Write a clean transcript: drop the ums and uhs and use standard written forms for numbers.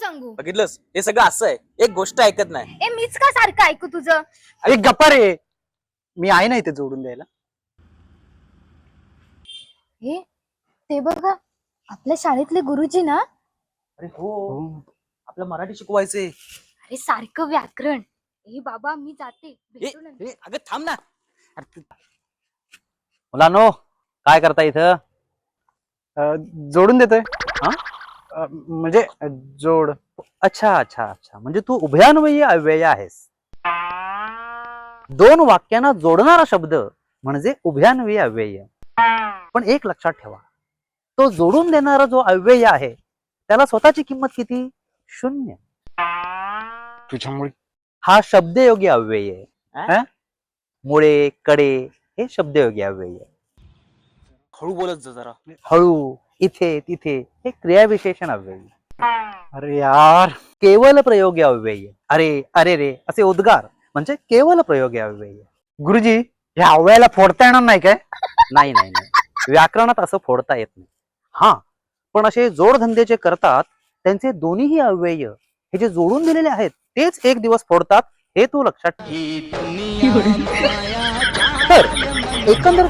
सांगू? बघितलंस, हे सगळं असं आहे, एक गोष्ट ऐकत नाही. ए मीच का सारखं ऐकू तुझं? अरे गप्पा रे, मी आहे ना इथे जोडून द्यायला. हे ते बघा, आपल्या शाळेतले गुरुजी ना. अरे हो, आपलं मराठी शिकवायचे. अरे सारखं व्याकरण. ए बाबा मी जाते, भेटू नंतर. अगं थांब ना. मुलांनो, काय करता इथं? जोडून देतोय. हा? म्हणजे जोड. अच्छा अच्छा अच्छा, म्हणजे तू उभयान्वयी अव्यय आहेस. दोन वाक्यांना जोडणारा शब्द म्हणजे उभयान्वयी अव्यय. पण एक लक्षात ठेवा, तो जोडून देणारा जो अव्यय आहे त्याला स्वतःची किंमत किती? 0. तुझ्यामुळे. हा शब्दयोगी अव्यय आहे. हा? मुळे, कडे हे शब्दयोगी अव्यय आहे. हळू बोलत जा जरा. हळू, इथे, तिथे हे क्रियाविशेषण अव्यय. अरे यार, केवल प्रयोगी अव्यय. अरे, अरे रे असे उद्गार म्हणजे केवल प्रयोगी अव्यय. गुरुजी ह्या अव्ययाला फोडता येणार नाही काय? नाही नाही नाही, व्याकरणात असं फोडता येत नाही. हा, पण असे जोडधंदे जे करतात त्यांचे दोन्हीही अव्यय हे जे जोडून दिलेले आहेत तेच एक दिवस फोडतात, हे तू लक्षात ठेव. तर एकंदर